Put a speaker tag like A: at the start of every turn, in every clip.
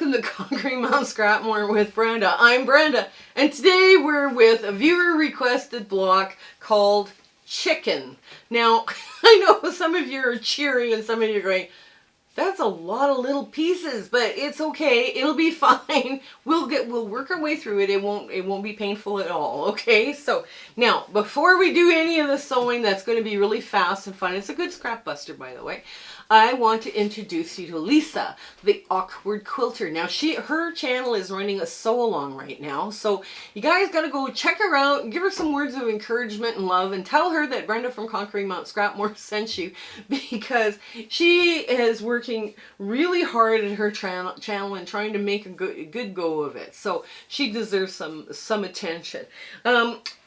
A: welcome to Conquering Mount Scrapmore with Brenda. I'm Brenda, and today we're with a viewer requested block called Chicken. Now, I know some of you are cheering and some of you are going, that's a lot of little pieces, but it's okay. It'll be fine. We'll work our way through it. It won't be painful at all. Okay. So now, before we do any of the sewing, that's going to be really fast and fun. It's a good scrap buster, by the way. I want to introduce you to Lisa, the Awkward Quilter. Now, her channel is running a sew along right now, so you guys got to go check her out and give her some words of encouragement and love, and tell her that Brenda from Conquering Mount Scrapmore sent you, because she is working really hard at her channel and trying to make a good go of it. So she deserves some attention.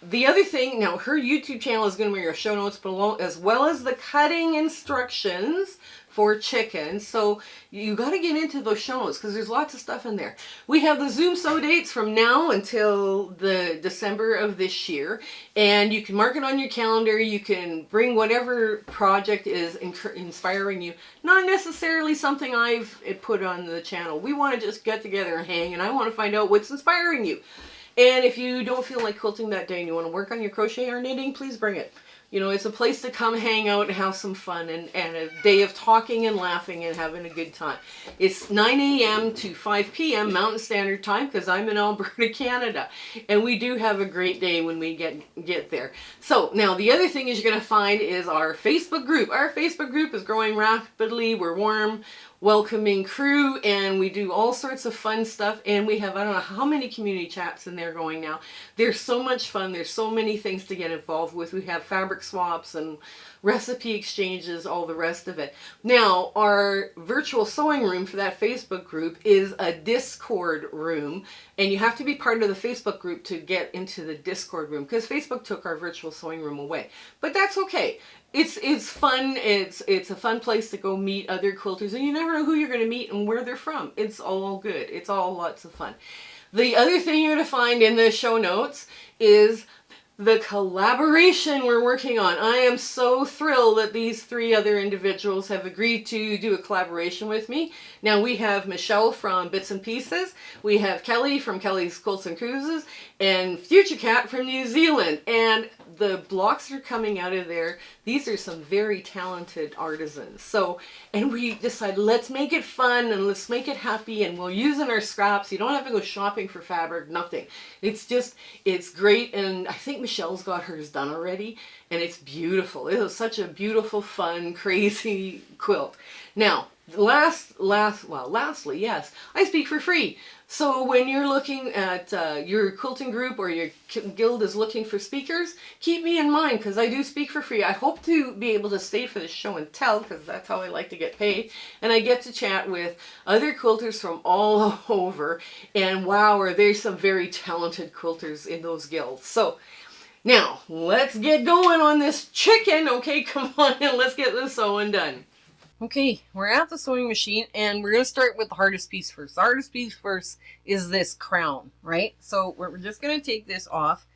A: The other thing, now her YouTube channel is going to be in your show notes below, as well as the cutting instructions for chicken. So you got to get into those show notes because there's lots of stuff in there. We have the Zoom sew dates from now until the December of this year, and you can mark it on your calendar. You can bring whatever project is inspiring you, not necessarily something I've put on the channel. We want to just get together and hang, and I want to find out what's inspiring you. And if you don't feel like quilting that day and you want to work on your crochet or knitting, please bring it. You know, it's a place to come hang out and have some fun, and a day of talking and laughing and having a good time. It's 9 a.m. to 5 p.m. Mountain Standard Time, because I'm in Alberta, Canada. And we do have a great day when we get there. So now the other thing is you're going to find is our Facebook group. Our Facebook group is growing rapidly. We're warm, welcoming crew, and we do all sorts of fun stuff, and we have I don't know how many community chats in there going now. There's so much fun. There's so many things to get involved with. We have fabric swaps and recipe exchanges, all the rest of it. Now, our virtual sewing room for that Facebook group is a Discord room, and you have to be part of the Facebook group to get into the Discord room, because Facebook took our virtual sewing room away. But that's okay. It's fun. It's a fun place to go meet other quilters, and you never know who you're going to meet and where they're from. It's all good. It's all lots of fun. The other thing you're going to find in the show notes is the collaboration we're working on. I am so thrilled that these three other individuals have agreed to do a collaboration with me. Now we have Michelle from Bits and Pieces, we have Kelly from Kelly's Quilts and Cruises, and Future Cat from New Zealand. And the blocks are coming out of there. These are some very talented artisans. So, and we decided, let's make it fun and let's make it happy, and we'll use in our scraps. You don't have to go shopping for fabric, nothing. It's just, it's great. And I think Michelle's got hers done already, and it's beautiful. It was such a beautiful, fun, crazy quilt. Now, lastly, yes, I speak for free. So when you're looking at your quilting group or your guild is looking for speakers, keep me in mind, because I do speak for free. I hope to be able to stay for the show and tell, because that's how I like to get paid. And I get to chat with other quilters from all over. And wow, are there some very talented quilters in those guilds. So now, let's get going on this chicken. Okay, come on and let's get this sewing done. Okay, we're at the sewing machine, and we're going to start with the hardest piece first. The hardest piece first is this crown, right? So we're just going to take this off,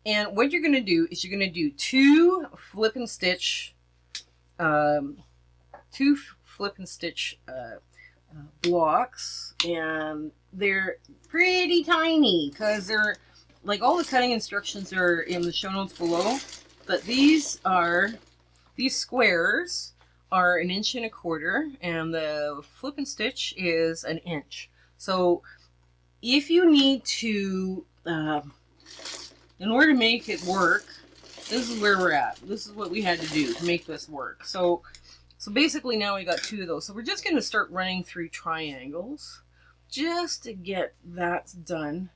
A: and what you're going to do is you're going to do two flip and stitch blocks, and they're pretty tiny because they're like, all the cutting instructions are in the show notes below, but these squares are 1 1/4 inches, and the flip and stitch is 1 inch. So if you need to, in order to make it work, this is where we're at. This is what we had to do to make this work. So basically now we got two of those. So we're just going to start running through triangles just to get that done.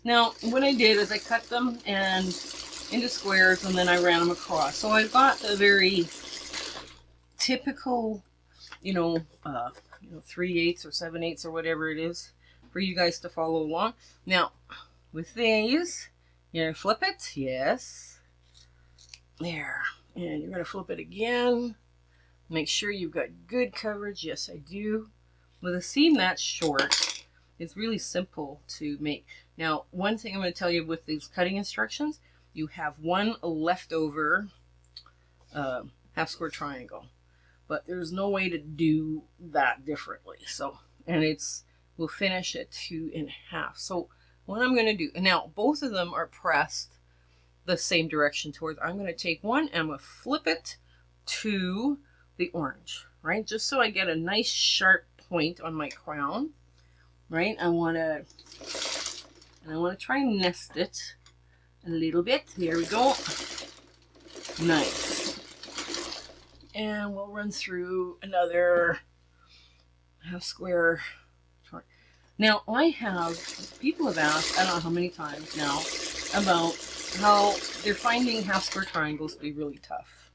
A: Now, what I did is I cut them into squares, and then I ran them across. So I've got a very typical, 3/8 or 7/8 or whatever it is for you guys to follow along. Now, with these, you're going to flip it. Yes. There. And you're going to flip it again. Make sure you've got good coverage. Yes, I do. With a seam that's short, it's really simple to make. Now, one thing I'm going to tell you with these cutting instructions, you have one leftover half square triangle, but there's no way to do that differently. So, and it's we'll finish at 2 1/2. So what I'm going to do, now both of them are pressed the same direction towards, I'm going to take one and I'm going to flip it to the orange, right? Just so I get a nice sharp point on my crown, right? I want to try and nest it a little bit. Here we go. Nice. And we'll run through another half square. Now people have asked, I don't know how many times now, about how they're finding half square triangles to be really tough.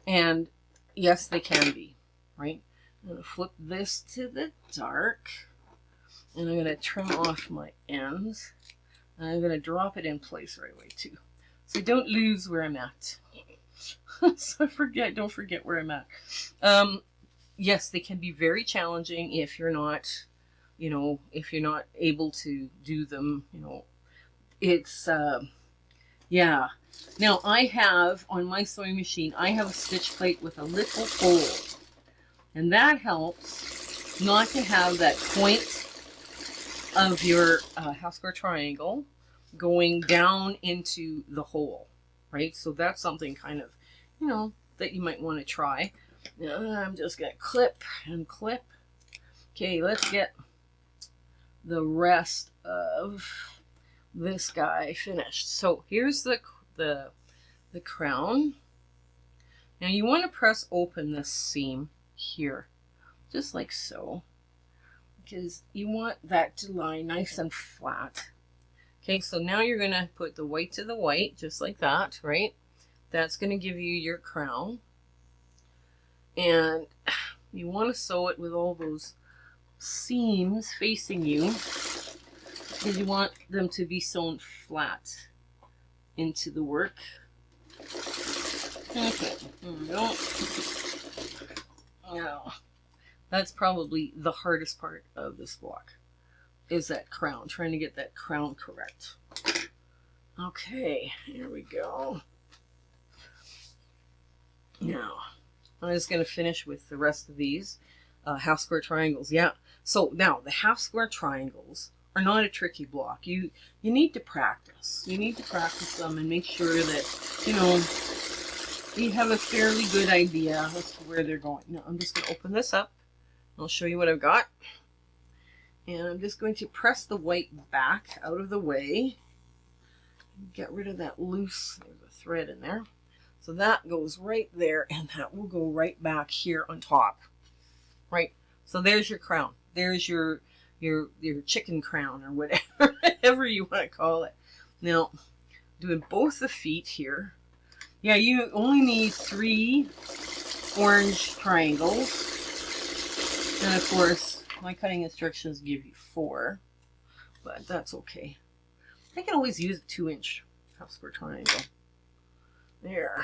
A: And yes, they can be, right? I'm going to flip this to the dark, and I'm going to trim off my ends, and I'm going to drop it in place right away too, so I don't lose where I'm at. So don't forget where I'm at. Yes, they can be very challenging if you're not, if you're not able to do them, it's, yeah. Now I have, on my sewing machine, I have a stitch plate with a little hole. And that helps not to have that point of your half square triangle going down into the hole, right? So that's something kind of, that you might want to try. Now I'm just going to clip and clip. Okay, let's get the rest of this guy finished. So here's the crown. Now you want to press open this seam here, just like so, because you want that to lie nice and flat. Okay, so now you're going to put the white to the white, just like that, right? That's going to give you your crown. And you want to sew it with all those seams facing you, because you want them to be sewn flat into the work. Okay, there we go. Now, that's probably the hardest part of this block, is that crown, trying to get that crown correct. Okay, here we go. Now, I'm just going to finish with the rest of these half square triangles. Yeah, so now the half square triangles are not a tricky block. You need to practice. You need to practice them and make sure that, you have a fairly good idea as to where they're going. Now, I'm just going to open this up. I'll show you what I've got. And I'm just going to press the white back out of the way. Get rid of that loose, there's a thread in there. So that goes right there, and that will go right back here on top. Right? So there's your crown. There's your chicken crown, or whatever you want to call it. Now, doing both the feet here. Yeah, you only need 3 orange triangles. And of course, my cutting instructions give you 4, but that's okay. I can always use a 2-inch half square triangle. There.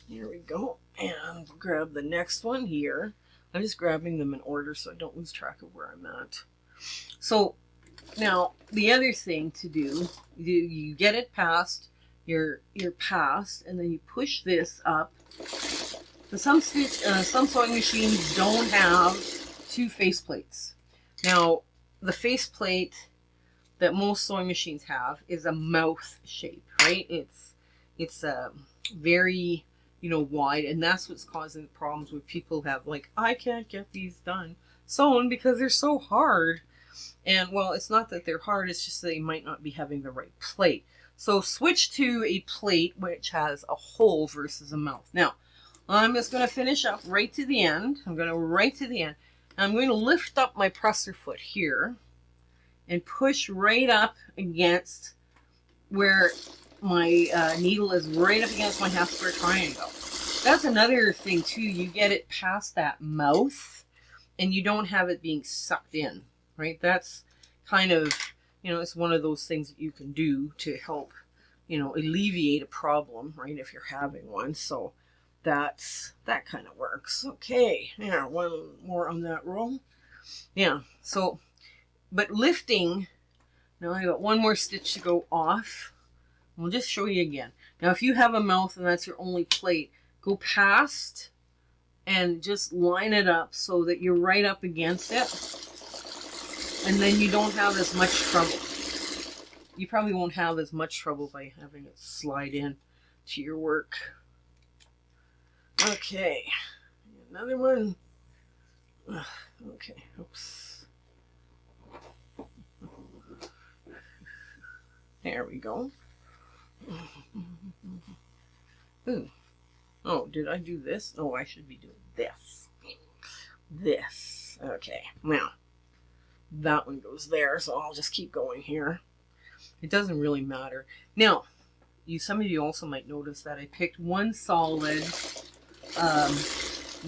A: Here we go. And grab the next one here. I'm just grabbing them in order so I don't lose track of where I'm at. So now the other thing to do, you get it past your pass, and then you push this up. So some sewing machines don't have 2 face plates. Now the face plate that most sewing machines have is a mouth shape, right? It's very wide, and that's what's causing problems with people who have, like, I can't get these done sewn because they're so hard. And well, it's not that they're hard, it's just that they might not be having the right plate. So switch to a plate which has a hole versus a mouth. Now I'm just going to finish up right to the end. I'm going to right to the end. I'm going to lift up my presser foot here and push right up against where my needle is, right up against my half square triangle. That's another thing too. You get it past that mouth and you don't have it being sucked in, right? That's kind of, it's one of those things that you can do to help, alleviate a problem, right? If you're having one. So that kind of works. Okay. Yeah. One more on that row. Yeah. So, but lifting, now I got one more stitch to go off. We'll just show you again. Now, if you have a mouth and that's your only plate, go past and just line it up so that you're right up against it. And then you don't have as much trouble. You probably won't have as much trouble by having it slide in to your work. Okay, another one. Okay, oops. There we go. Ooh. Oh, did I do this? Oh, I should be doing this. This. Okay, now that one goes there, so I'll just keep going here. It doesn't really matter. Now, some of you also might notice that I picked one solid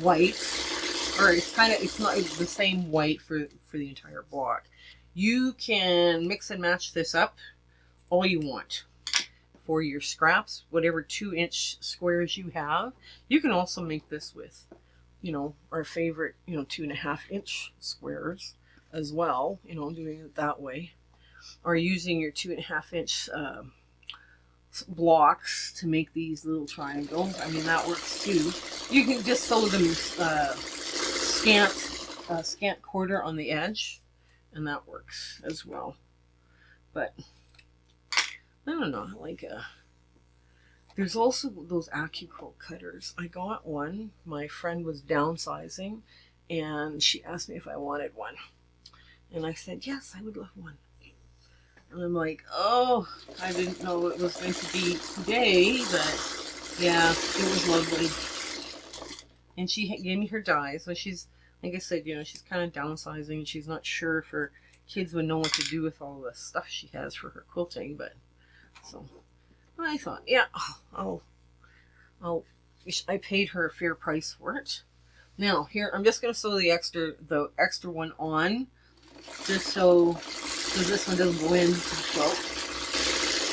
A: white, or it's not the same white for the entire block. You can mix and match this up all you want for your scraps, whatever 2-inch squares you have. You can also make this with, our favorite, 2.5-inch squares as well, doing it that way, or using your 2.5-inch blocks to make these little triangles. I mean, that works too. You can just sew them scant quarter on the edge, and that works as well. But I don't know, there's also those AccuQuilt cutters. I got one. My friend was downsizing, and she asked me if I wanted one. And I said, yes, I would love one. And I'm like, oh, I didn't know it was going to be today, but yeah, it was lovely. And she gave me her dies. So she's, like I said, she's kind of downsizing, and she's not sure if her kids would know what to do with all the stuff she has for her quilting, but so I thought, yeah, I paid her a fair price for it. Now here, I'm just going to sew the extra one on, just so, because this one doesn't go into the quilt,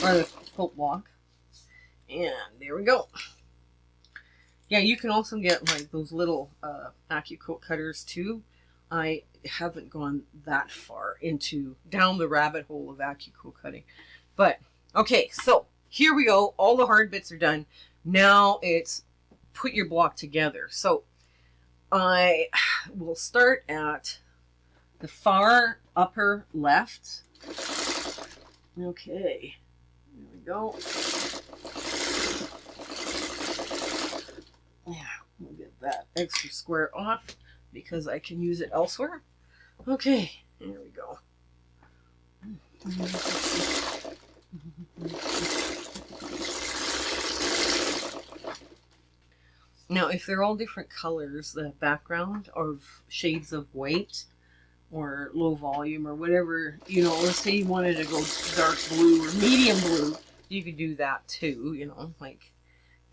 A: or the quilt block. And there we go. Yeah, you can also get like those little AccuQuilt cutters too. I haven't gone that far down the rabbit hole of AccuQuilt cutting, but okay, so here we go. All the hard bits are done. Now it's put your block together. So I will start at the far upper left. Okay, there we go. Yeah, we'll get that extra square off because I can use it elsewhere. Okay, there we go. Now, if they're all different colors, the background of shades of white or low volume or whatever, let's say you wanted to go dark blue or medium blue, you could do that too, like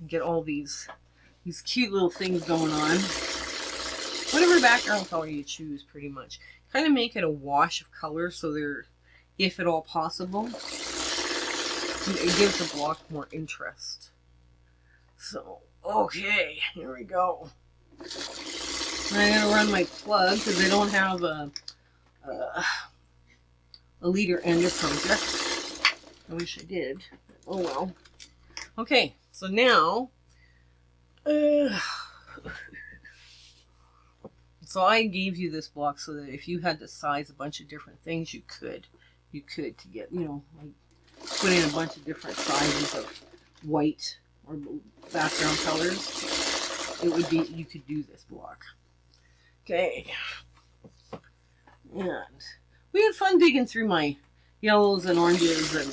A: get all these cute little things going on. Whatever background color you choose, pretty much. Kind of make it a wash of color so they're, if at all possible, it gives the block more interest. So, okay, here we go. I'm going to run my plug because I don't have a leader ender project. I wish I did. Oh well. Okay, so now, so I gave you this block so that if you had to size a bunch of different things, you could to get, like put in a bunch of different sizes of white or background colors. It would be, you could do this block. Okay. And we had fun digging through my yellows and oranges, and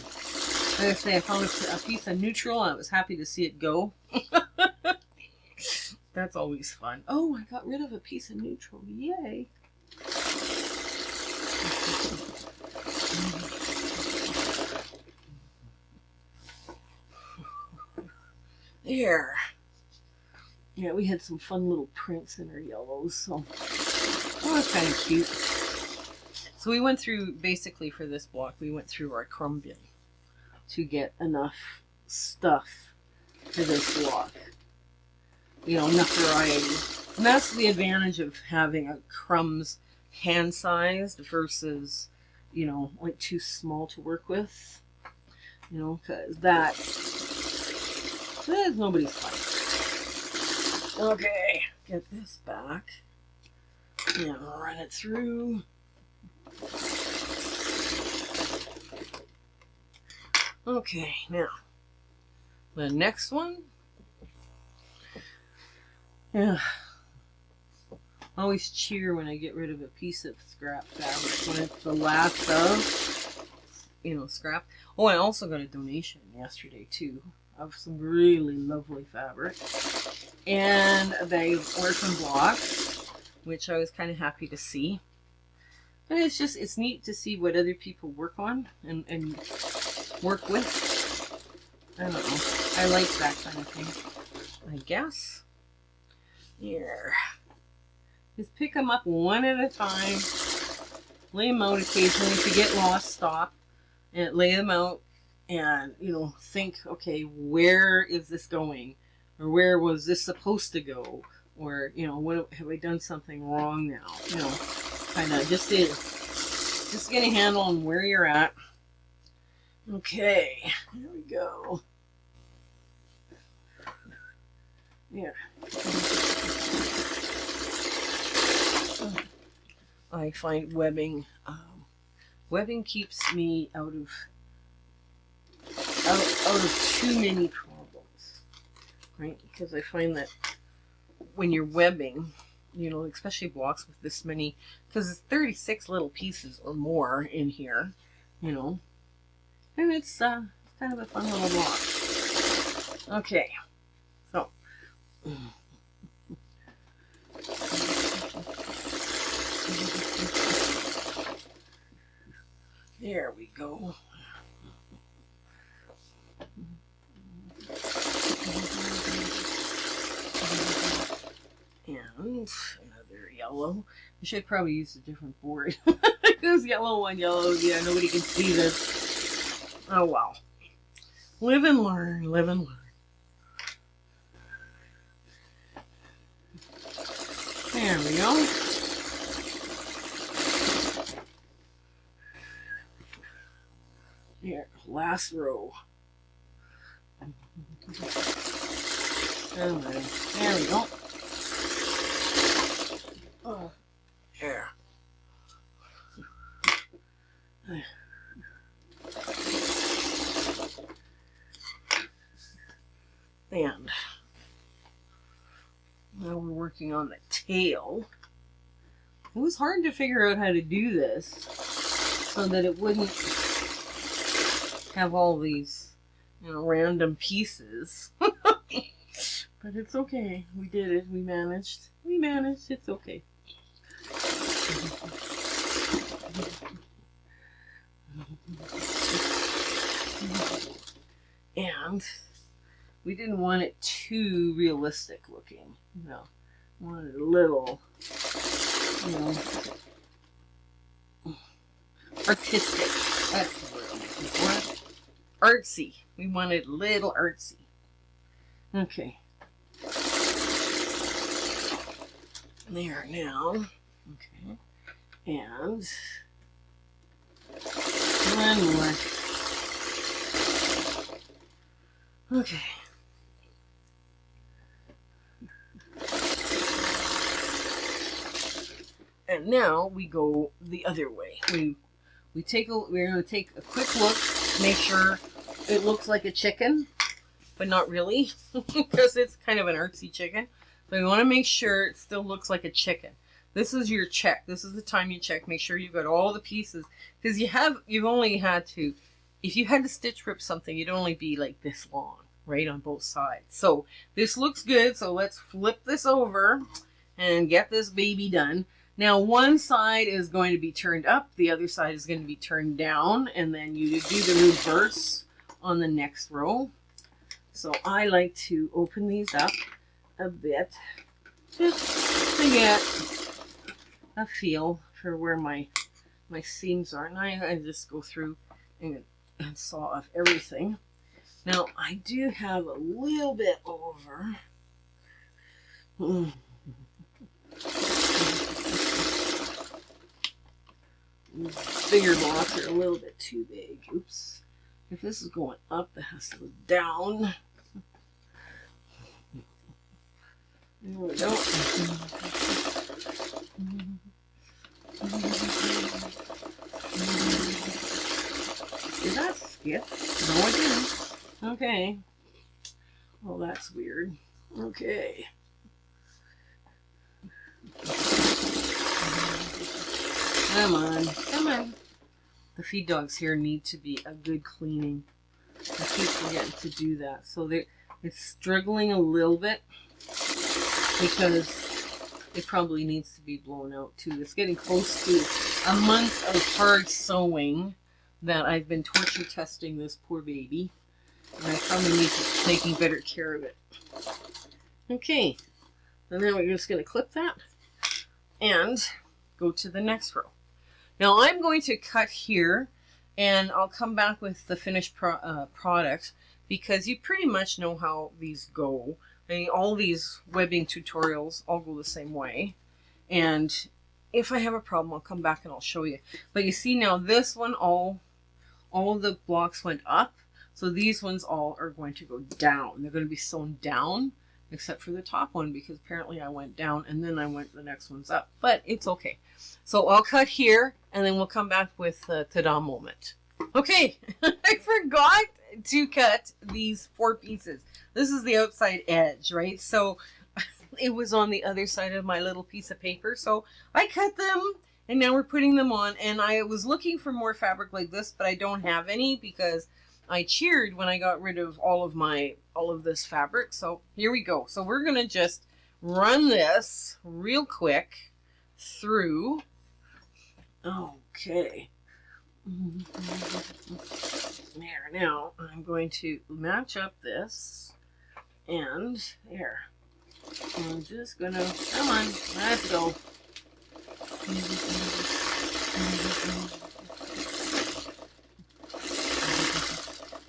A: like I say, I found a piece of neutral and I was happy to see it go. That's always fun. Oh, I got rid of a piece of neutral. Yay. There. Yeah, we had some fun little prints in our yellows, so that was kind of cute. So we went through, basically for this block, we went through our crumb bin to get enough stuff for this block. Enough variety. And that's the advantage of having a crumbs hand-sized versus, like too small to work with. Because that is nobody's fight. Okay, get this back and run it through. Okay, now the next one. Yeah. I always cheer when I get rid of a piece of scrap fabric when it's the last of, scrap. Oh, I also got a donation yesterday too of some really lovely fabric. And they were some blocks, which I was kind of happy to see. And it's neat to see what other people work on and work with. I don't know. I like that kind of thing, I guess. Here. Just pick them up one at a time. Lay them out occasionally. If you get lost, stop and lay them out and, think, okay, where is this going? Or where was this supposed to go? Or, what have I done something wrong now? Kind of just get a handle on where you're at. Okay, here we go. Yeah. I find webbing keeps me out of too many problems, right? Because I find that when you're webbing, especially blocks with this many, because it's 36 little pieces or more in here, and it's kind of a fun little block. Okay, so. There we go. And another yellow. I should probably use a different board. This yellow one, yeah, nobody can see this. Oh wow. Live and learn, live and learn. There we go. Here, last row. There we go. Oh, there. And now we're working on the tail. It was hard to figure out how to do this so that it wouldn't have all these, random pieces. But it's okay. We did it. We managed. It's okay. And we didn't want it too realistic looking. Wanted a little, artistic. That's the word I'm looking for. Artsy. We wanted a little artsy. Okay. There now. Okay. And one more. Okay. And now we go the other way. We're going to take a quick look, make sure it looks like a chicken, but not really, because it's kind of an artsy chicken. But we want to make sure it still looks like a chicken. This is your check. This is the time you check. Make sure you've got all the pieces, because you've only had to, if you had to stitch rip something, it'd only be like this long, right, on both sides. So this looks good. So let's flip this over and get this baby done. Now one side is going to be turned up, the other side is going to be turned down, and then you do the reverse on the next row. So I like to open these up a bit just to get a feel for where my seams are. And I just go through and saw off everything. Now I do have a little bit over. These bigger blocks are a little bit too big. Oops. If this is going up, it has to go down. There we go. Did that skip? No, it didn't. Okay. Well, that's weird. Okay. Come on. Come on. The feed dogs here need to be a good cleaning. I keep forgetting to do that. So it's struggling a little bit because it probably needs to be blown out too. It's getting close to a month of hard sewing that I've been torture testing this poor baby. And I probably need to be taking better care of it. Okay. And then we're just going to clip that and go to the next row. Now I'm going to cut here and I'll come back with the finished product because you pretty much know how these go. I mean, all these webbing tutorials all go the same way. And if I have a problem, I'll come back and I'll show you. But you see now this one, all of the blocks went up. So these ones all are going to go down. They're going to be sewn down, except for the top one because apparently I went down and then I went the next one's up. But it's okay. So I'll cut here and then we'll come back with the ta-da moment. Okay, I forgot to cut these 4 pieces. This is the outside edge, right? So it was on the other side of my little piece of paper. So I cut them and now we're putting them on. And I was looking for more fabric like this, but I don't have any because I cheered when I got rid of all of this fabric. So here we go. So we're going to just run this real quick through. Okay. There, now I'm going to match up this and there. I'm just gonna, come on, let's go.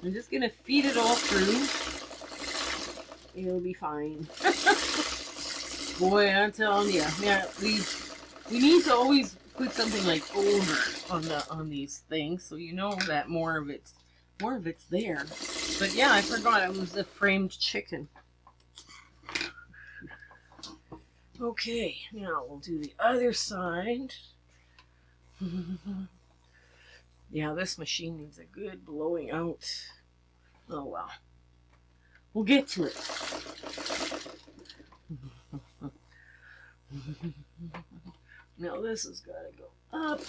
A: I'm just gonna feed it all through. It'll be fine. Boy, I'm telling you, yeah, we need to always put something like over on these things so you know that more of it's there. But yeah, I forgot it was a framed chicken. Okay, now we'll do the other side. Yeah, this machine needs a good blowing out. Oh well. We'll get to it. Now this has got to go up.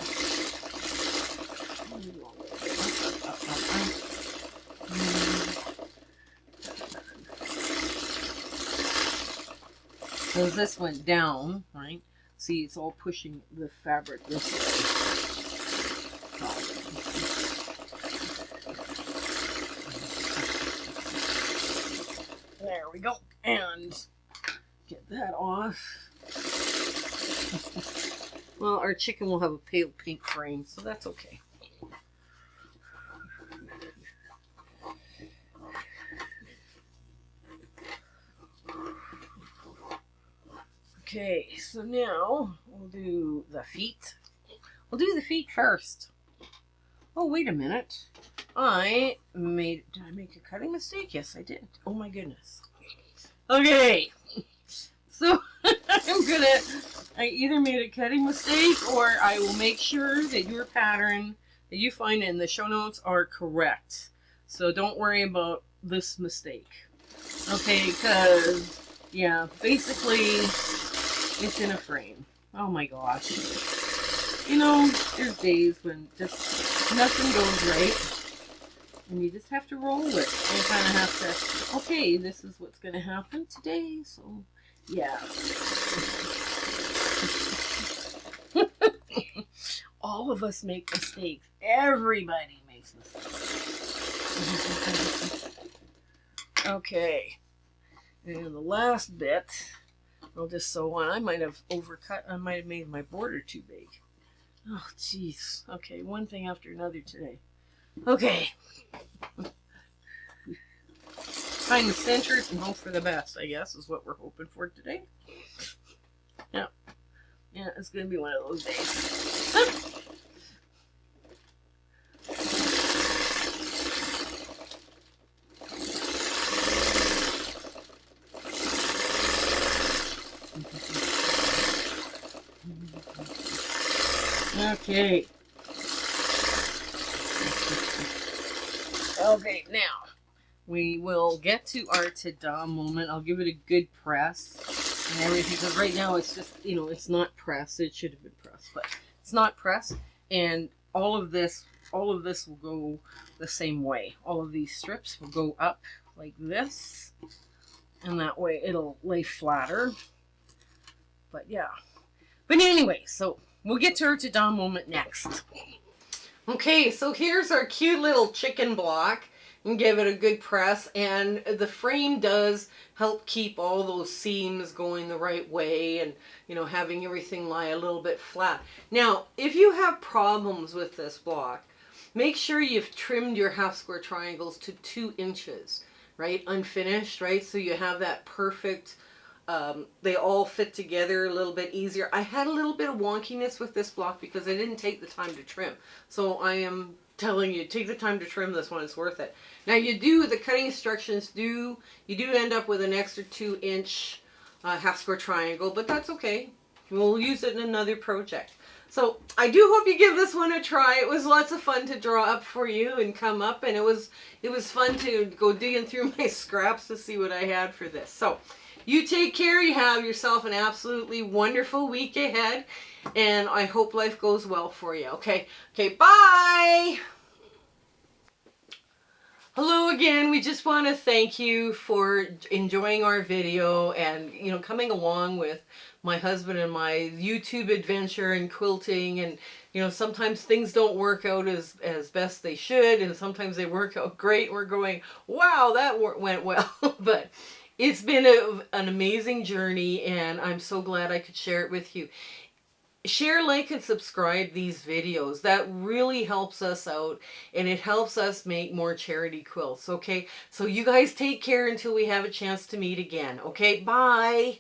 A: So this went down, right? See, it's all pushing the fabric this way. There we go. And get that off. Well, our chicken will have a pale pink frame, so that's okay. Okay, so now we'll do the feet. We'll do the feet first. Oh, wait a minute. Did I make a cutting mistake? Yes, I did. Oh my goodness. Okay. So I either made a cutting mistake or I will make sure that your pattern that you find in the show notes are correct. So don't worry about this mistake. Okay, because, yeah, basically it's in a frame. Oh my gosh. You know, there's days when just nothing goes right. And you just have to roll with it. And kind of have to, okay, this is what's going to happen today. So, yeah. All of us make mistakes. Everybody makes mistakes. Okay. And the last bit, I'll just sew on. I might have overcut. I might have made my border too big. Oh, jeez. Okay, one thing after another today. Okay. Find the centers and hope for the best, I guess, is what we're hoping for today. Yeah. Yeah, it's going to be one of those days. Okay. Okay, now we will get to our ta-da moment. I'll give it a good press and everything, because right now it's just, it's not pressed. It should have been pressed, but it's not pressed. And all of this will go the same way. All of these strips will go up like this, and that way it'll lay flatter. But yeah. But anyway, so we'll get to our ta-da moment next. Okay, so here's our cute little chicken block. And give it a good press, and the frame does help keep all those seams going the right way, and having everything lie a little bit flat. Now, if you have problems with this block, make sure you've trimmed your half square triangles to 2 inches, right? Unfinished, right? So you have that perfect, they all fit together a little bit easier. I had a little bit of wonkiness with this block because I didn't take the time to trim. So I am telling you, take the time to trim this one. It's worth it. Now the cutting instructions you do end up with an extra 2-inch half square triangle, but that's okay. We'll use it in another project. So I do hope you give this one a try. It was lots of fun to draw up for you and come up, and it was fun to go digging through my scraps to see what I had for this. So you take care. You have yourself an absolutely wonderful week ahead, and I hope life goes well for you. Okay, bye! Hello again. We just want to thank you for enjoying our video and, coming along with my husband and my YouTube adventure and quilting. And, sometimes things don't work out as best they should, and sometimes they work out great. We're going, wow, that went well. But it's been an amazing journey, and I'm so glad I could share it with you. Share, like, and subscribe these videos. That really helps us out, and it helps us make more charity quilts. Okay, so you guys take care until we have a chance to meet again. Okay, bye.